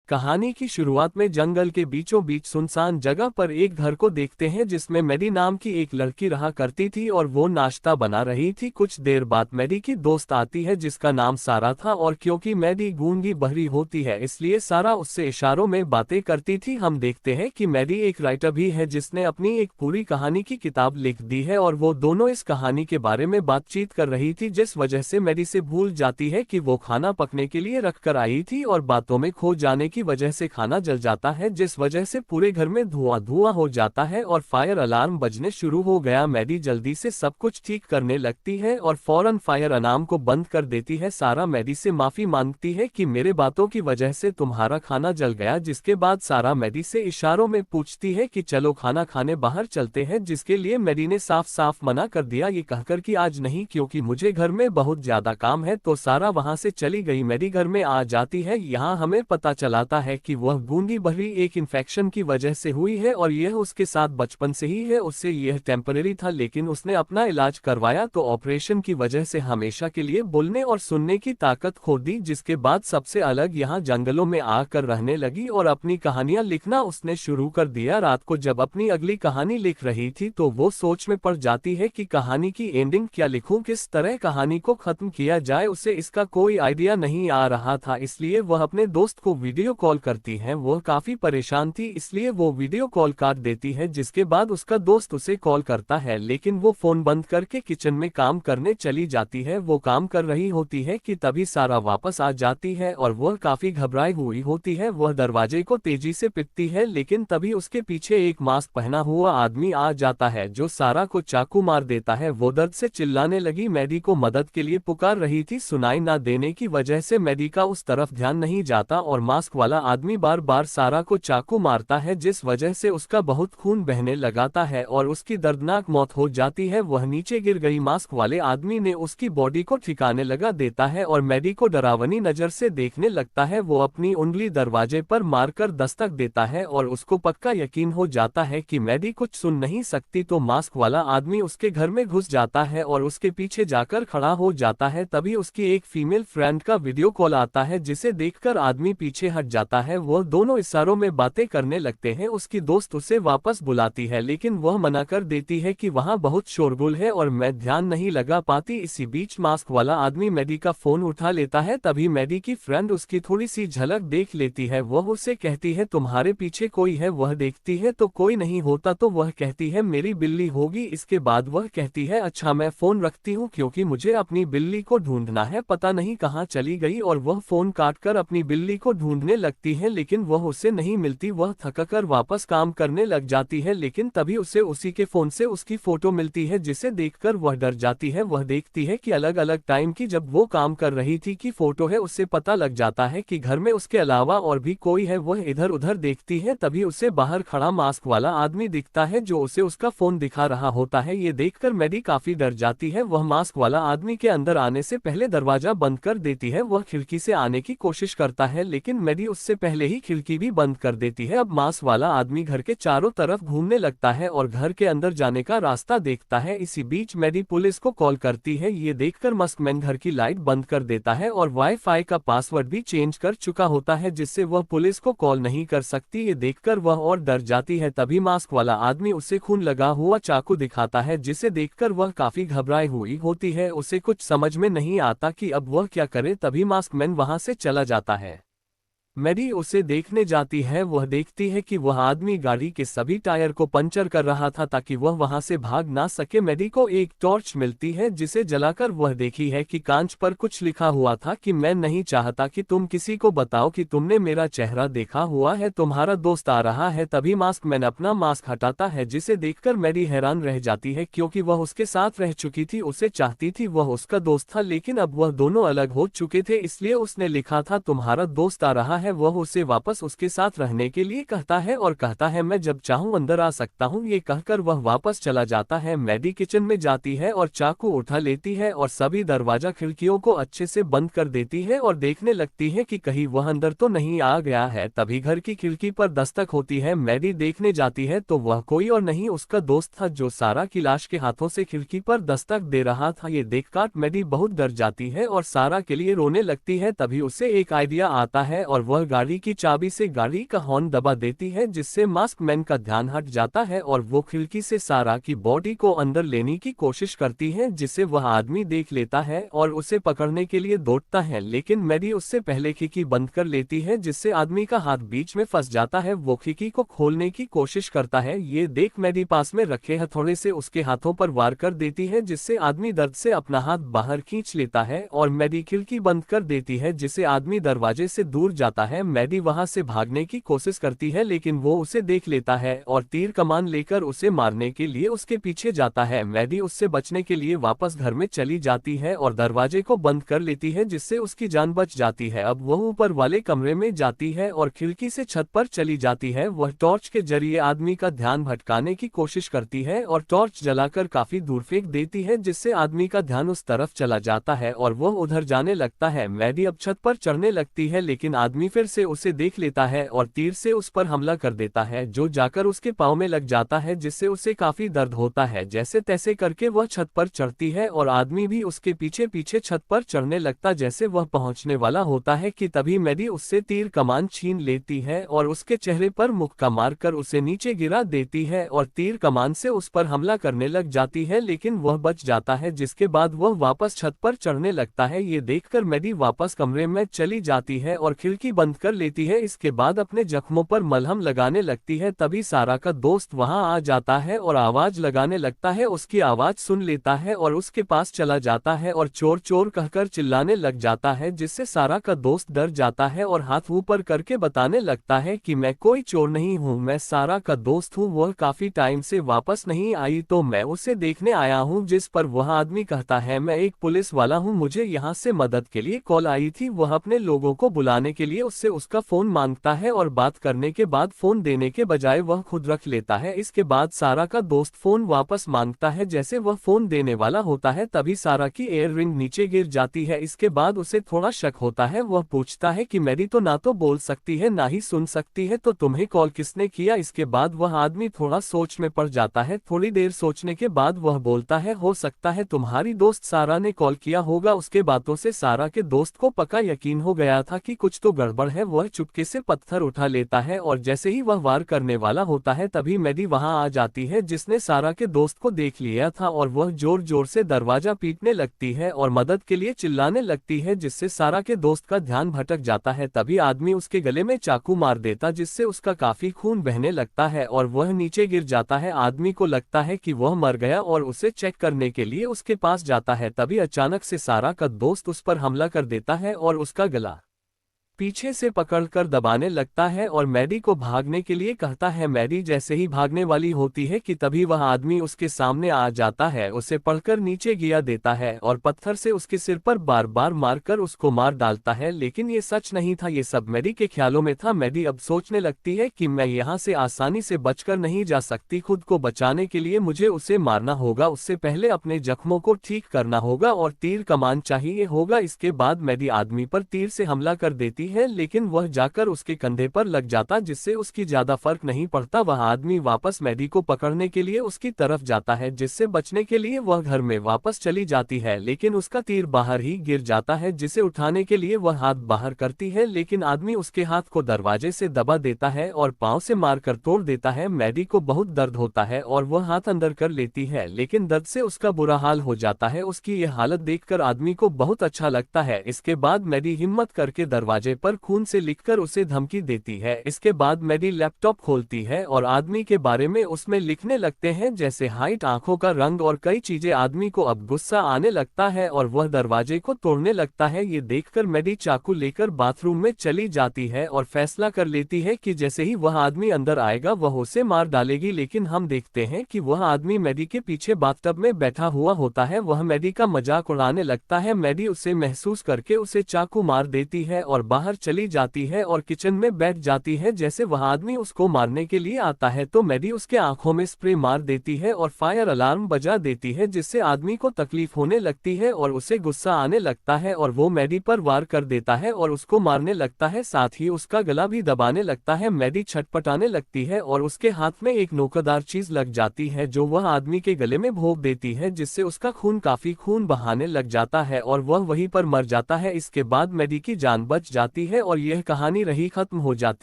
कहानी की शुरुआत में जंगल के बीचों बीच सुनसान जगह पर एक घर को देखते हैं जिसमें मैडी नाम की एक लड़की रहा करती थी और वो नाश्ता बना रही थी। कुछ देर बाद मैडी की दोस्त आती है जिसका नाम सारा था, और क्योंकि मैडी गूंगी बहरी होती है इसलिए सारा उससे इशारों में बातें करती थी। हम देखते हैं कि मैडी एक राइटर भी है जिसने अपनी एक पूरी कहानी की किताब लिख दी है और वो दोनों इस कहानी के बारे में बातचीत कर रही थी, जिस वजह से मैडी से भूल जाती है कि वो खाना पकने के लिए रख कर आई थी और बातों में खो जाने की वजह से खाना जल जाता है, जिस वजह से पूरे घर में धुआं धुआं हो जाता है और फायर अलार्म बजने शुरू हो गया। मैडी जल्दी से सब कुछ ठीक करने लगती है और फौरन फायर अलार्म को बंद कर देती है। सारा मैडी से माफी मांगती है कि मेरे बातों की वजह से तुम्हारा खाना जल गया, जिसके बाद सारा मैडी से इशारों में पूछती है कि चलो खाना खाने बाहर चलते हैं, जिसके लिए मैडी ने साफ साफ मना कर दिया, ये कहकर कि आज नहीं क्योंकि मुझे घर में बहुत ज्यादा काम है। तो सारा वहां से चली गई। मैडी घर में आ जाती है। यहाँ हमें पता चलाता है कि वह गूंगी बहरी एक इन्फेक्शन की वजह से हुई है और यह उसके साथ बचपन से ही है। उससे यह टेम्परेरी था, लेकिन उसने अपना इलाज करवाया तो ऑपरेशन की वजह से हमेशा के लिए बोलने और सुनने की ताकत खो दी, जिसके बाद सबसे अलग यहाँ जंगलों में आकर रहने लगी और अपनी कहानियां लिखना उसने शुरू कर दिया। रात को जब अपनी अगली कहानी लिख रही थी तो वो सोच में पड़ जाती है कि कहानी की एंडिंग क्या लिखूं, किस तरह कहानी को खत्म किया जाए। उसे इसका कोई आइडिया नहीं आ रहा था, इसलिए वह अपने दोस्त को वीडियो कॉल करती है। वह काफी परेशान थी इसलिए वो वीडियो कॉल काट देती है, जिसके बाद उसका दोस्त उसे कॉल करता है, लेकिन वो फोन बंद करके किचन में काम करने चली जाती है। वो काम कर रही होती है कि तभी सारा वापस आ जाती है और वह काफी घबराई हुई होती है। वह दरवाजे को तेजी से पीटती है, लेकिन तभी उसके पीछे एक मास्क पहना हुआ आदमी आ जाता है जो सारा को चाकू मार देता है। वो दर्द से चिल्लाने लगी। मैडी को मदद के लिए पुकार रही थी, सुनाई ना देने की वजह से मैडी का उस तरफ ध्यान नहीं जाता और मास्क वाला आदमी बार बार सारा को चाकू मारता है, जिस वजह से उसका बहुत खून बहने लगाता है और उसकी दर्दनाक मौत हो जाती है। वह नीचे गिर गई। मास्क वाले आदमी ने उसकी बॉडी को ठिकाने लगा देता है और मैडी को डरावनी नजर से देखने लगता है। वो अपनी उंगली दरवाजे पर मारकर दस्तक देता है और उसको पक्का यकीन हो जाता है कि मैडी कुछ सुन नहीं सकती। तो मास्क वाला आदमी उसके घर में घुस जाता है और उसके पीछे जाकर खड़ा हो जाता है। तभी उसकी एक फीमेल फ्रेंड का वीडियो कॉल आता है, जिसे देखकर आदमी पीछे हट जाता है। वह दोनों इशारों में बातें करने लगते हैं। उसकी दोस्त उसे वापस बुलाती है, लेकिन वह मना कर देती है कि वहां बहुत शोरगुल है और मैं ध्यान नहीं लगा पाती। इसी बीच मास्क वाला आदमी मैडी का फोन उठा लेता है। तभी मैडी की फ्रेंड उसकी थोड़ी सी झलक देख लेती है। वह उसे कहती है तुम्हारे पीछे कोई है। वह देखती है तो कोई नहीं होता, तो वह कहती है मेरी बिल्ली होगी। इसके बाद वह कहती है अच्छा मैं फोन रखती हूँ क्योंकि मुझे अपनी बिल्ली को ढूंढना है, पता नहीं कहाँ चली गई। और वह फोन काटकर अपनी बिल्ली को ढूंढने लगती है, लेकिन वह उसे नहीं मिलती। वह थककर वापस काम करने लग जाती है, लेकिन तभी उसे उसी के फोन से उसकी फोटो मिलती है, जिसे देखकर वह डर जाती है। वह देखती है कि अलग अलग टाइम की जब वो काम कर रही थी की फोटो है। उससे पता लग जाता है कि घर में उसके अलावा और भी कोई है। वह इधर उधर देखती है, तभी उसे बाहर खड़ा मास्क वाला आदमी दिखता है जो उसे उसका फोन दिखा रहा होता है। ये देखकर मैडी काफी डर जाती है। वह मास्क वाला आदमी के अंदर आने से पहले दरवाजा बंद कर देती है। वह खिड़की से आने की कोशिश करता है, लेकिन मैडी उससे पहले ही खिड़की भी बंद कर देती है। अब मास्क वाला आदमी घर के चारों तरफ घूमने लगता है और घर के अंदर जाने का रास्ता देखता है। इसी बीच मैडी पुलिस को कॉल करती है। ये देखकर मास्कमैन घर की लाइट बंद कर देता है और वाईफाई का पासवर्ड भी चेंज कर चुका होता है, जिससे वह पुलिस को कॉल नहीं कर सकती। ये देखकर वह और डर जाती है। तभी मास्क वाला आदमी उसे खून लगा हुआ चाकू दिखाता है, जिसे देखकर वह काफी घबराई हुई होती है। उसे कुछ समझ में नहीं आता कि अब वह क्या करे। तभी मास्कमैन वहां से चला जाता है। मैडी उसे देखने जाती है। वह देखती है कि वह आदमी गाड़ी के सभी टायर को पंचर कर रहा था ताकि वह वहां से भाग ना सके। मैडी को एक टॉर्च मिलती है, जिसे जलाकर वह देखी है कि कांच पर कुछ लिखा हुआ था कि मैं नहीं चाहता कि तुम किसी को बताओ कि तुमने मेरा चेहरा देखा हुआ है, तुम्हारा दोस्त आ रहा है। तभी मास्कमैन अपना मास्क हटाता है, जिसे देखकर मैडी हैरान रह जाती है क्योंकि वह उसके साथ रह चुकी थी, उसे चाहती थी, वह उसका दोस्त था, लेकिन अब वह दोनों अलग हो चुके थे। इसलिए उसने लिखा था तुम्हारा दोस्त आ रहा है। वह उसे वापस उसके साथ रहने के लिए कहता है और कहता है मैं जब चाहूं अंदर आ सकता हूं। ये कहकर वह वापस चला जाता है। मैडी किचन में जाती है और चाकू उठा लेती है और सभी दरवाजा खिड़कियों को अच्छे से बंद कर देती है और देखने लगती है कि कहीं वह अंदर तो नहीं आ गया है। तभी घर की खिड़की पर दस्तक होती है। मैडी देखने जाती है तो वह कोई और नहीं उसका दोस्त था, जो सारा की लाश के हाथों से खिड़की पर दस्तक दे रहा था। ये देखकर मैडी बहुत डर जाती है और सारा के लिए रोने लगती है। तभी उसे एक आइडिया आता है और वह गाड़ी की चाबी से गाड़ी का हॉर्न दबा देती है, जिससे मास्क मैन का ध्यान हट जाता है और वो खिड़की से सारा की बॉडी को अंदर लेने की कोशिश करती है, जिसे वह आदमी देख लेता है और उसे पकड़ने के लिए दौड़ता है, लेकिन मैडी उससे पहले खिड़की बंद कर लेती है, जिससे आदमी का हाथ बीच में फंस जाता है। वो खिड़की को खोलने की कोशिश करता है, ये देख मैडी पास में रखे हथौड़े से उसके हाथों पर वार कर देती है, जिससे आदमी दर्द से अपना हाथ बाहर खींच लेता है और मैडी खिड़की बंद कर देती है, जिससे आदमी दरवाजे से दूर जाता है। मैडी वहां से भागने की कोशिश करती है, लेकिन वो उसे देख लेता है और तीर कमान लेकर उसे मारने के लिए उसके पीछे जाता है। मैडी उससे बचने के लिए वापस घर में चली जाती है और दरवाजे को बंद कर लेती है, जिससे उसकी जान बच जाती है। अब वह ऊपर वाले कमरे में जाती है और खिड़की से छत पर चली जाती है। वह टॉर्च के जरिए आदमी का ध्यान भटकाने की कोशिश करती है और टॉर्च जलाकर काफी दूर फेंक देती है, जिससे आदमी का ध्यान उस तरफ चला जाता है और वह उधर जाने लगता है। मैडी अब छत पर चढ़ने लगती है, लेकिन आदमी फिर से उसे देख लेता है और तीर से उस पर हमला कर देता है, जो जाकर उसके पाँव में लग जाता है, जिससे उसे काफी दर्द होता है। जैसे तैसे करके वह छत पर चढ़ती है और आदमी भी उसके पीछे पीछे छत पर चढ़ने लगता। जैसे वह पहुंचने वाला होता है कि तभी मैडी उससे तीर कमान छीन लेती है और उसके चेहरे पर मुक्का मारकर उसे नीचे गिरा देती है और तीर कमान से उस पर हमला करने लग जाती है, लेकिन वह बच जाता है, जिसके बाद वह वापस छत पर चढ़ने लगता है। ये देखकर मैडी वापस कमरे में चली जाती है और खिड़की बंद कर लेती है। इसके बाद अपने जख्मों पर मलहम लगाने लगती है। तभी सारा का दोस्त वहां आ जाता है और आवाज लगाने लगता है। उसकी आवाज सुन लेता है और उसके पास चला जाता है और चोर चोर कहकर चिल्लाने लग जाता है, जिससे सारा का दोस्त डर जाता है और हाथ ऊपर करके बताने लगता है कि मैं कोई चोर नहीं हूँ, मैं सारा का दोस्त हूँ। वह काफी टाइम से वापस नहीं आई तो मैं उसे देखने आया हूँ। जिस पर वह आदमी कहता है मैं एक पुलिस वाला हूँ, मुझे यहाँ से मदद के लिए कॉल आई थी। वह अपने लोगों को बुलाने के लिए उससे उसका फोन मांगता है और बात करने के बाद फोन देने के बजाय वह खुद रख लेता है। इसके बाद सारा का दोस्त फोन वापस मांगता है। जैसे वह फोन देने वाला होता है तभी सारा की एयर रिंग नीचे गिर जाती है। इसके बाद उसे थोड़ा शक होता है। वह पूछता है कि मैडी तो ना तो बोल सकती है ना ही सुन सकती है, तो तुम्हें कॉल किसने किया। इसके बाद वह आदमी थोड़ा सोच में पड़ जाता है। थोड़ी देर सोचने के बाद वह बोलता है हो सकता है तुम्हारी दोस्त सारा ने कॉल किया होगा। उसके बातों से सारा के दोस्त को पक्का यकीन हो गया था कि कुछ तो गड़बड़ है। वह चुपके से पत्थर उठा लेता है और जैसे ही वह वार करने वाला होता है तभी मैडी वहां आ जाती है, जिसने सारा के दोस्त को देख लिया था और वह जोर जोर से दरवाजा पीटने लगती है और मदद के लिए चिल्लाने लगती है, जिससे सारा के दोस्त का ध्यान भटक जाता है। तभी आदमी उसके गले में चाकू मार देता, जिससे उसका काफी खून बहने लगता है और वह नीचे गिर जाता है। आदमी को लगता है कि वह मर गया और उसे चेक करने के लिए उसके पास जाता है। तभी अचानक से सारा का दोस्त उस पर हमला कर देता है और उसका गला पीछे से पकड़कर दबाने लगता है और मैडी को भागने के लिए कहता है। मैडी जैसे ही भागने वाली होती है कि तभी वह आदमी उसके सामने आ जाता है, उसे पकड़कर नीचे गिरा देता है और पत्थर से उसके सिर पर बार बार मारकर उसको मार डालता है। लेकिन ये सच नहीं था, ये सब मैडी के ख्यालों में था। मैडी अब सोचने लगती है कि मैं यहाँ से आसानी से बचकर नहीं जा सकती, खुद को बचाने के लिए मुझे उसे मारना होगा। उससे पहले अपने जख्मों को ठीक करना होगा और तीर कमान चाहिए होगा। इसके बाद मैडी आदमी पर तीर से हमला कर देती है, लेकिन वह जाकर उसके कंधे पर लग जाता, जिससे उसकी ज्यादा फर्क नहीं पड़ता। वह आदमी वापस मैडी को पकड़ने के लिए उसकी तरफ जाता है, जिससे बचने के लिए वह घर में वापस चली जाती है, लेकिन उसका तीर बाहर ही गिर जाता है। जिसे उठाने के लिए वह हाथ बाहर करती है, लेकिन आदमी उसके हाथ को दरवाजे से दबा देता है और पांव से मारकर तोड़ देता है। मैडी को बहुत दर्द होता है और वह हाथ अंदर कर लेती है, लेकिन दर्द से उसका बुरा हाल हो जाता है। उसकी यह हालत देखकर आदमी को बहुत अच्छा लगता है। इसके बाद मैडी हिम्मत करके दरवाजे पर खून से लिखकर उसे धमकी देती है। इसके बाद मैडी लैपटॉप खोलती है और आदमी के बारे में उसमें लिखने लगते हैं, जैसे हाइट, आंखों का रंग और कई चीजें। आदमी को अब गुस्सा आने लगता है और वह दरवाजे को तोड़ने लगता है। ये देखकर मैडी चाकू लेकर बाथरूम में चली जाती है और फैसला कर लेती है कि जैसे ही वह आदमी अंदर आएगा वह उसे मार डालेगी। लेकिन हम देखते हैं कि वह आदमी मैडी के पीछे बाथटब में बैठा हुआ होता है। वह मैडी का मजाक उड़ाने लगता है। मैडी उसे महसूस करके उसे चाकू मार देती है और बाहर चली जाती है और किचन में बैठ जाती है। जैसे वह आदमी उसको मारने के लिए आता है तो मैडी उसके आंखों में स्प्रे मार देती है और फायर अलार्म बजा देती है, जिससे आदमी को तकलीफ होने लगती है और उसे गुस्सा आने लगता है और वो मैडी पर वार कर देता है और उसको मारने लगता है, साथ ही उसका गला भी दबाने लगता है। मैडी छटपटाने लगती है और उसके हाथ में एक नोकदार चीज लग जाती है जो वह आदमी के गले में भोंक देती है, जिससे उसका काफी खून बहाने लग जाता है और वह वहीं पर मर जाता है। इसके बाद मैडी की जान बच जाती जाती है और यह कहानी रही खत्म हो जाती